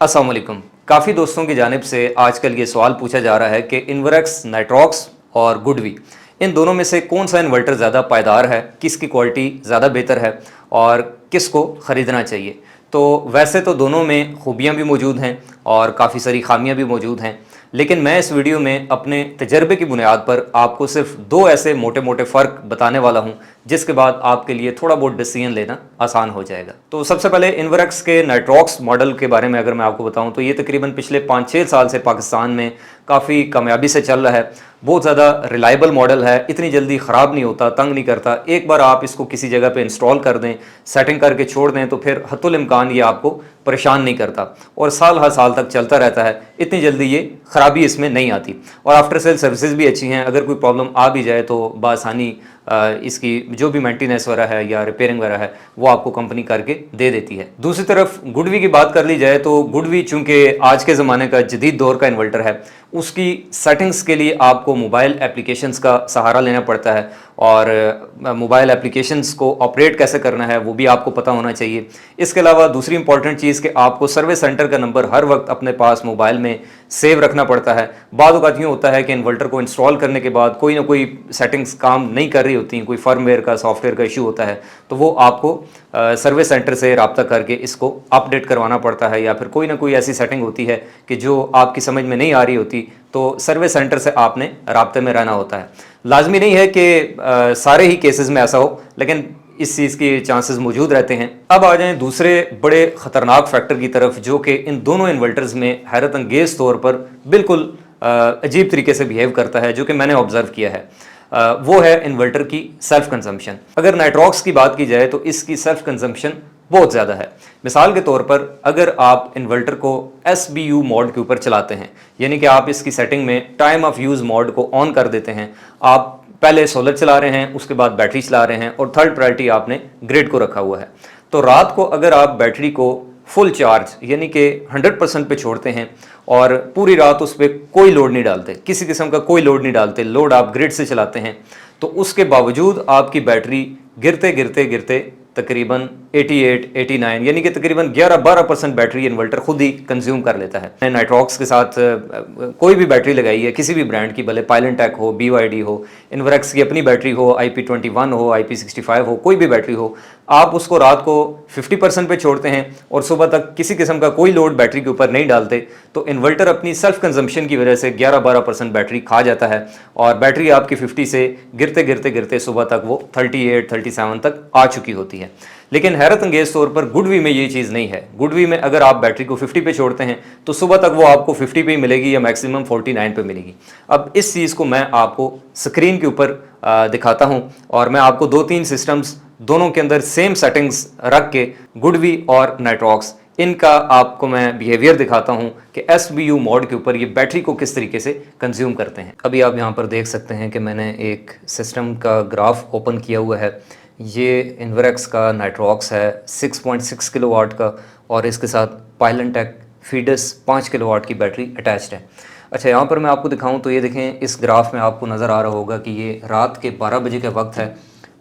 अस्सलाम वालेकुम। काफ़ी दोस्तों की जानिब से आजकल ये सवाल पूछा जा रहा है कि इन्वर्क्स, नाइट्रॉक्स और गुडवी इन दोनों में से कौन सा इन्वर्टर ज़्यादा पायदार है, किसकी क्वालिटी ज़्यादा बेहतर है और किसको ख़रीदना चाहिए। तो वैसे तो दोनों में खूबियाँ भी मौजूद हैं और काफ़ी सारी खामियाँ भी मौजूद हैं, लेकिन मैं इस वीडियो में अपने तजर्बे की बुनियाद पर आपको सिर्फ दो ऐसे मोटे मोटे फ़र्क बताने वाला हूँ जिसके बाद आपके लिए थोड़ा बहुत डिसीजन लेना आसान हो जाएगा। तो सबसे पहले इन्वर्क्स के नाइट्रॉक्स मॉडल के बारे में अगर मैं आपको बताऊं तो ये तकरीबन पिछले 5-6 साल से पाकिस्तान में काफ़ी कामयाबी से चल रहा है। बहुत ज़्यादा रिलायबल मॉडल है, इतनी जल्दी ख़राब नहीं होता, तंग नहीं करता। एक बार आप इसको किसी जगह पे इंस्टॉल कर दें, सेटिंग करके छोड़ दें तो फिर हत्तुल इम्कान ये आपको परेशान नहीं करता और साल हर साल तक चलता रहता है। इतनी जल्दी ये ख़राबी इसमें नहीं आती और आफ्टर सेल सर्विसेज भी अच्छी हैं। अगर कोई प्रॉब्लम आ भी जाए तो बआसानी इसकी जो भी मेंटेनेंस वगैरह है या रिपेयरिंग वगैरह है वो आपको कंपनी करके दे देती है। दूसरी तरफ गुडवी की बात कर ली जाए तो गुडवी चूंकि आज के ज़माने का जदीद दौर का इन्वर्टर है, उसकी सेटिंग्स के लिए आपको मोबाइल एप्लीकेशंस का सहारा लेना पड़ता है और मोबाइल एप्लीकेशंस को ऑपरेट कैसे करना है वो भी आपको पता होना चाहिए। इसके अलावा दूसरी इंपॉर्टेंट चीज़ कि आपको सर्विस सेंटर का नंबर हर वक्त अपने पास मोबाइल में सेव रखना पड़ता है। बाद औक़ात यूँ होता है कि इन्वर्टर को इंस्टॉल करने के बाद कोई ना कोई सेटिंग्स काम नहीं कर रही होती, कोई फर्मवेयर का सॉफ्टवेयर का इशू होता है, तो वो आपको सर्विस सेंटर से रब्ता करके इसको अपडेट करवाना पड़ता है या फिर कोई ना कोई ऐसी सेटिंग होती है कि जो आपकी समझ में नहीं आ रही होती तो सर्विस सेंटर से आपने राब्ते में रहना होता है। लाजमी नहीं है कि सारे ही केसेस में ऐसा हो, लेकिन इस चीज़ के चांसेस मौजूद रहते हैं। अब आ जाएं दूसरे बड़े ख़तरनाक फैक्टर की तरफ जो कि इन दोनों इन्वर्टर्स में हैरत अंगेज़ तौर पर बिल्कुल अजीब तरीके से बिहेव करता है, जो कि मैंने ऑब्ज़र्व किया है। वो है इन्वर्टर की सेल्फ कंजम्पशन। अगर नाइट्रॉक्स की बात की जाए तो इसकी सेल्फ कंजम्पशन बहुत ज़्यादा है। मिसाल के तौर पर अगर आप इन्वर्टर को SBU मोड के ऊपर चलाते हैं, यानी कि आप इसकी सेटिंग में टाइम ऑफ यूज़ मोड को ऑन कर देते हैं, आप पहले सोलर चला रहे हैं, उसके बाद बैटरी चला रहे हैं और थर्ड प्रायोरिटी आपने ग्रिड को रखा हुआ है, तो रात को अगर आप बैटरी को फुल चार्ज यानी कि 100% पे छोड़ते हैं और पूरी रात उस पर कोई लोड नहीं डालते, किसी किस्म का कोई लोड नहीं डालते, लोड आप ग्रिड से चलाते हैं, तो उसके बावजूद आपकी बैटरी गिरते गिरते गिरते तकरीबन 88, 89 यानी कि तकरीबन 11-12% बैटरी इन्वर्टर खुद ही कंज्यूम कर लेता है। नाइट्रॉक्स के साथ कोई भी बैटरी लगाई है किसी भी ब्रांड की, भले पायलेंटेक हो, BYD हो, इन्वर्क्स की अपनी बैटरी हो, IP21 हो, IP65 हो, कोई भी बैटरी हो, आप उसको रात को 50% पे छोड़ते हैं और सुबह तक किसी किस्म का कोई लोड बैटरी के ऊपर नहीं डालते, तो इन्वर्टर अपनी सेल्फ कंजम्पशन की वजह से 11-12% बैटरी खा जाता है और बैटरी आपकी 50 से गिरते गिरते गिरते सुबह तक वो 38-37 तक आ चुकी होती है। लेकिन हैरत अंगेज तौर पर गुडवी में ये चीज़ नहीं है। गुडवी में अगर आप बैटरी को 50 पे छोड़ते हैं तो सुबह तक वो आपको 50 पे ही मिलेगी या मैक्सिमम 49 पे मिलेगी। अब इस चीज़ को मैं आपको स्क्रीन के ऊपर दिखाता हूं और मैं आपको 2-3 सिस्टम्स दोनों के अंदर सेम सेटिंग्स रख के गुडवी और नाइट्रॉक्स इनका आपको मैं बिहेवियर दिखाता हूं कि SBU मोड के ऊपर ये बैटरी को किस तरीके से कंज्यूम करते हैं। अभी आप यहां पर देख सकते हैं कि मैंने एक सिस्टम का ग्राफ ओपन किया हुआ है। ये इन्वर्क्स का नाइट्रॉक्स है 6.6 किलोवाट का और इसके साथ पायलेंटेक फीडस 5 किलोवाट की बैटरी अटैच्ड है। अच्छा, यहाँ पर मैं आपको दिखाऊं तो ये देखें, इस ग्राफ में आपको नज़र आ रहा होगा कि ये रात के 12 बजे का वक्त है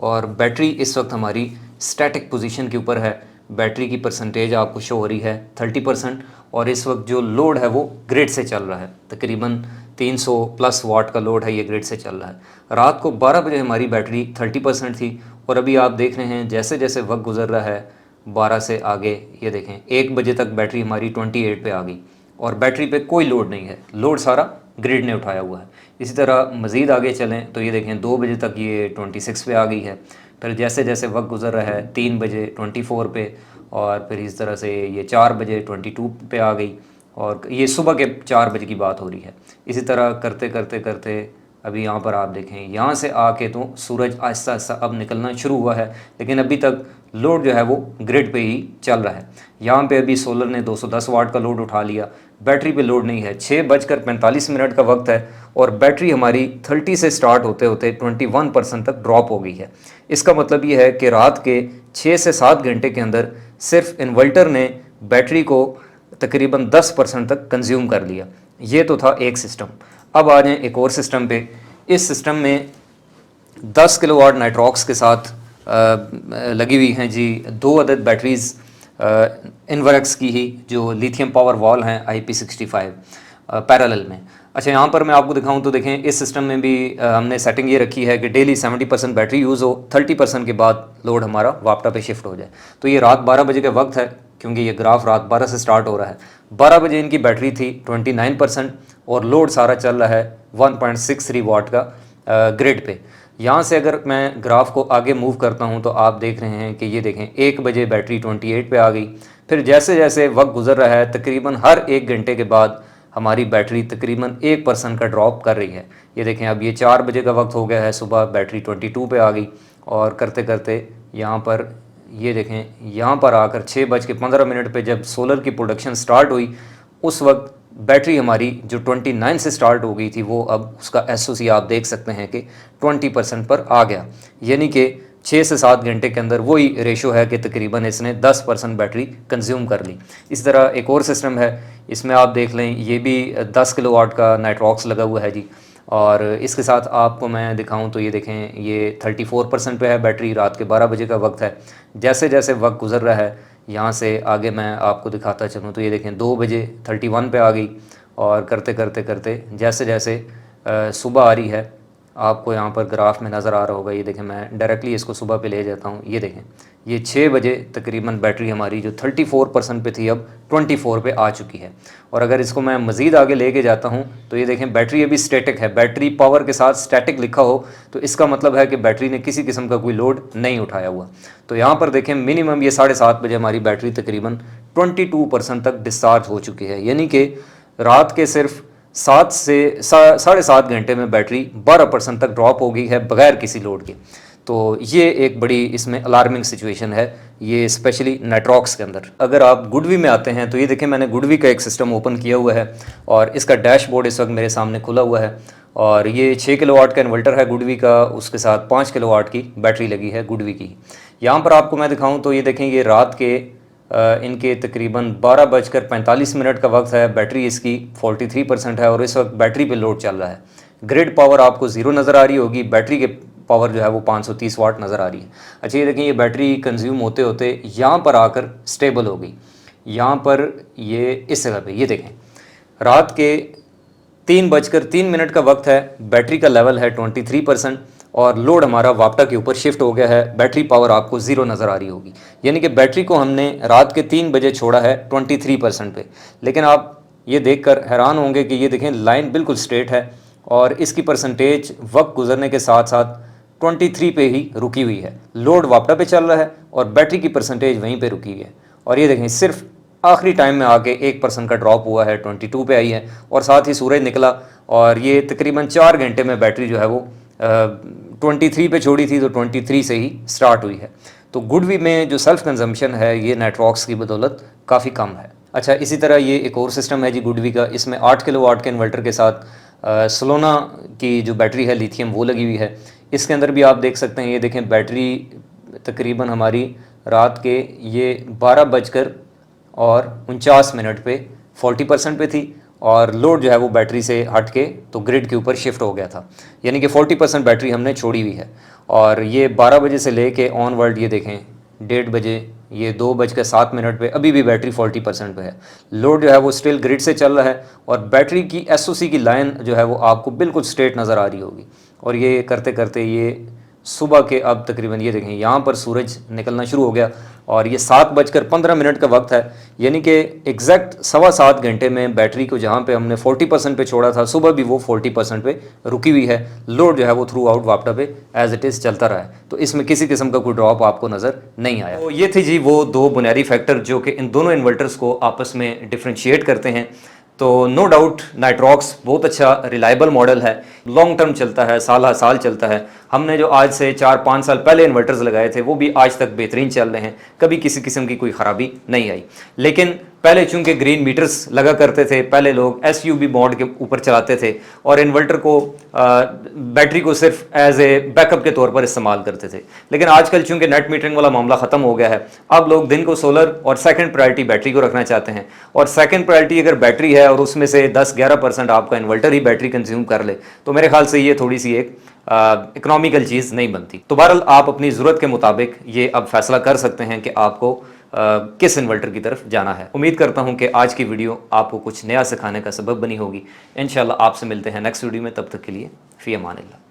और बैटरी इस वक्त हमारी स्टैटिक पोजीशन के ऊपर है। बैटरी की परसेंटेज आपको शो हो रही है 30% और इस वक्त जो लोड है वो ग्रिड से चल रहा है, तकरीबन 300+ वाट का लोड है, ये ग्रिड से चल रहा है। रात को 12 बजे हमारी बैटरी 30% थी और अभी आप देख रहे हैं जैसे जैसे वक्त गुजर रहा है 12 से आगे ये देखें 1 बजे तक बैटरी हमारी 28 पे आ गई और बैटरी पे कोई लोड नहीं है, लोड सारा ग्रिड ने उठाया हुआ है। इसी तरह मज़ीद आगे चलें तो ये देखें 2 बजे तक ये 26 पे आ गई है, फिर जैसे जैसे वक्त गुजर रहा है 3 बजे 24 पे और फिर इस तरह से ये 4 बजे 22 पे आ गई और ये सुबह के 4 बजे की बात हो रही है। इसी तरह करते करते करते अभी यहाँ पर आप देखें यहाँ से आके तो सूरज आहिस्ता आहिस्ता अब निकलना शुरू हुआ है, लेकिन अभी तक लोड जो है वो ग्रिड पे ही चल रहा है। यहाँ पे अभी सोलर ने 210 वाट का लोड उठा लिया, बैटरी पे लोड नहीं है। 6:45 का वक्त है और बैटरी हमारी 30 से स्टार्ट होते होते 21% तक ड्रॉप हो गई है। इसका मतलब ये है कि रात के 6 से 7 घंटे के अंदर सिर्फ इन्वर्टर ने बैटरी को तकरीबन 10% तक कंज्यूम कर लिया। ये तो था एक सिस्टम। अब आ जाएँ एक और सिस्टम पे। इस सिस्टम में 10 किलोवाट नाइट्रॉक्स के साथ लगी हुई हैं जी 2 अदद बैटरीज़ इन्वर्क्स की ही जो लिथियम पावर वॉल हैं IP65 पैरेलल में। अच्छा, यहाँ पर मैं आपको दिखाऊं तो देखें इस सिस्टम में भी हमने सेटिंग ये रखी है कि डेली 70% बैटरी यूज़ हो, 30% के बाद लोड हमारा वापटा पे शिफ्ट हो जाए। तो ये रात 12 बजे का वक्त है, क्योंकि ये ग्राफ रात 12 से स्टार्ट हो रहा है। 12 बजे इनकी बैटरी थी 29% और लोड सारा चल रहा है 1.63 वाट का ग्रिड पे। यहाँ से अगर मैं ग्राफ को आगे मूव करता हूँ तो आप देख रहे हैं कि ये देखें 1 बजे बैटरी 28 पे आ गई। फिर जैसे जैसे वक्त गुजर रहा है तकरीबन हर 1 घंटे के बाद हमारी बैटरी तकरीबन 1% का ड्रॉप कर रही है। ये देखें अब ये 4 बजे का वक्त हो गया है, सुबह बैटरी 22 पे आ गई और करते करते यहाँ पर ये देखें यहाँ पर आकर 6:15 पे जब सोलर की प्रोडक्शन स्टार्ट हुई उस वक्त बैटरी हमारी जो 29 से स्टार्ट हो गई थी वो अब उसका SOC आप देख सकते हैं कि 20% पर आ गया। यानी कि 6 से 7 घंटे के अंदर वही रेशो है कि तकरीबन इसने 10% बैटरी कंज्यूम कर ली। इस तरह एक और सिस्टम है, इसमें आप देख लें ये भी 10 किलोवाट का नाइट्रॉक्स लगा हुआ है जी। और इसके साथ आपको मैं दिखाऊं तो ये देखें ये 34% पे है बैटरी, रात के 12 बजे का वक्त है। जैसे जैसे वक्त गुजर रहा है यहाँ से आगे मैं आपको दिखाता चलूँ तो ये देखें 2 बजे 31 पे आ गई और करते करते करते जैसे जैसे सुबह आ रही है, आपको यहाँ पर ग्राफ में नज़र आ रहा होगा। ये देखें मैं डायरेक्टली इसको सुबह पे ले जाता हूँ। ये देखें ये 6 बजे तकरीबन बैटरी हमारी जो 34% पे थी अब 24 पे आ चुकी है। और अगर इसको मैं मज़ीद आगे लेके जाता हूँ तो ये देखें बैटरी अभी स्टैटिक है। बैटरी पावर के साथ स्टैटिक लिखा हो तो इसका मतलब है कि बैटरी ने किसी किस्म का कोई लोड नहीं उठाया हुआ। तो यहाँ पर देखें मिनिमम ये 7:30 बजे हमारी बैटरी तकरीबन 22% तक डिस्चार्ज हो चुकी है। यानी कि रात के सिर्फ 7 से 7.5 घंटे में बैटरी 12% तक ड्रॉप हो गई है बगैर किसी लोड के। तो ये एक बड़ी इसमें अलार्मिंग सिचुएशन है, ये स्पेशली नाइट्रॉक्स के अंदर। अगर आप गुडवी में आते हैं तो ये देखें मैंने गुडवी का एक सिस्टम ओपन किया हुआ है और इसका डैशबोर्ड इस वक्त मेरे सामने खुला हुआ है। और ये 6 किलोवाट का इन्वर्टर है गुडवी का, उसके साथ 5 किलोवाट की बैटरी लगी है गुडवी की। यहाँ पर आपको मैं दिखाऊँ तो ये देखें ये रात के इनके तकरीबन 12:45 का वक्त है। बैटरी इसकी 43% है और इस वक्त बैटरी पे लोड चल रहा है। ग्रिड पावर आपको 0 नज़र आ रही होगी, बैटरी के पावर जो है वो 530 वाट नज़र आ रही है। अच्छा ये देखें ये बैटरी कंज्यूम होते होते यहाँ पर आकर स्टेबल हो गई। यहाँ पर ये इस जगह पे ये देखें रात के 3:03 का वक्त है, बैटरी का लेवल है 23% और लोड हमारा वापटा के ऊपर शिफ्ट हो गया है। बैटरी पावर आपको 0 नज़र आ रही होगी। यानी कि बैटरी को हमने रात के 3 बजे छोड़ा है 23% पे। लेकिन आप ये देखकर हैरान होंगे कि ये देखें लाइन बिल्कुल स्ट्रेट है और इसकी परसेंटेज वक्त गुजरने के साथ साथ 23 पे ही रुकी हुई है। लोड वापटा पे चल रहा है और बैटरी की परसेंटेज वहीं पे रुकी है। और ये देखें सिर्फ आखिरी टाइम में आके 1% का ड्रॉप हुआ है, 22 पे आई है और साथ ही सूरज निकला और ये तकरीबन 4 घंटे में बैटरी जो है वो 23 पे छोड़ी थी तो 23 से ही स्टार्ट हुई है। तो गुडवी में जो सेल्फ कंजम्पशन है ये नाइट्रॉक्स की बदौलत काफ़ी कम है। अच्छा इसी तरह ये एक और सिस्टम है जी गुडवी का, इसमें 8 किलोवाट के इन्वर्टर के साथ सोलोना की जो बैटरी है लिथियम वो लगी हुई है। इसके अंदर भी आप देख सकते हैं ये देखें बैटरी तकरीबन हमारी रात के ये 12:49 पे 40% पे थी और लोड जो है वो बैटरी से हट के तो ग्रिड के ऊपर शिफ्ट हो गया था। यानी कि 40% बैटरी हमने छोड़ी हुई है। और ये 12 बजे से लेके ऑनवर्ड ये देखें 1:30 बजे ये 2:07 पे अभी भी बैटरी 40% पे है। लोड जो है वो स्टिल ग्रिड से चल रहा है और बैटरी की SOC की लाइन जो है वो आपको बिल्कुल स्ट्रेट नज़र आ रही होगी। और ये करते करते ये सुबह के अब तकरीबन ये देखें यहाँ पर सूरज निकलना शुरू हो गया और ये 7:15 का वक्त है। यानी कि एग्जैक्ट 7.25 घंटे में बैटरी को जहाँ पे हमने 40% पे छोड़ा था सुबह भी वो 40% पे रुकी हुई है। लोड जो है वो थ्रू आउट वापटा पे एज इट इज़ चलता रहा है। तो इसमें किसी किस्म का कोई ड्रॉप आपको नज़र नहीं आया। तो ये थे जी वो दो बुनियादी फैक्टर जो कि इन दोनों इन्वर्टर्स को आपस में डिफ्रेंशिएट करते हैं। तो नो डाउट नाइट्रॉक्स बहुत अच्छा रिलायबल मॉडल है, लॉन्ग टर्म चलता है, साल हर साल चलता है। हमने जो आज से 4-5 साल पहले इन्वर्टर्स लगाए थे वो भी आज तक बेहतरीन चल रहे हैं, कभी किसी किस्म की कोई ख़राबी नहीं आई। लेकिन पहले चूंकि ग्रीन मीटर्स लगा करते थे, पहले लोग SUB मोड के ऊपर चलाते थे और इन्वर्टर को बैटरी को सिर्फ एज ए बैकअप के तौर पर इस्तेमाल करते थे। लेकिन आजकल चूंकि नेट मीटरिंग वाला मामला ख़त्म हो गया है, अब लोग दिन को सोलर और सेकंड प्रायोरिटी बैटरी को रखना चाहते हैं। और सेकंड प्रायोरिटी अगर बैटरी है और उसमें से 10-11% आपका इन्वर्टर ही बैटरी कंज्यूम कर ले तो मेरे ख्याल से ये थोड़ी सी एक इकोनॉमिकल चीज़ नहीं बनती। तो बहरहाल आप अपनी ज़रूरत के मुताबिक ये अब फैसला कर सकते हैं कि आपको किस इन्वर्टर की तरफ जाना है। उम्मीद करता हूं कि आज की वीडियो आपको कुछ नया सिखाने का सबब बनी होगी। इंशाल्लाह आपसे मिलते हैं नेक्स्ट वीडियो में, तब तक के लिए फ़ी अमान अल्लाह।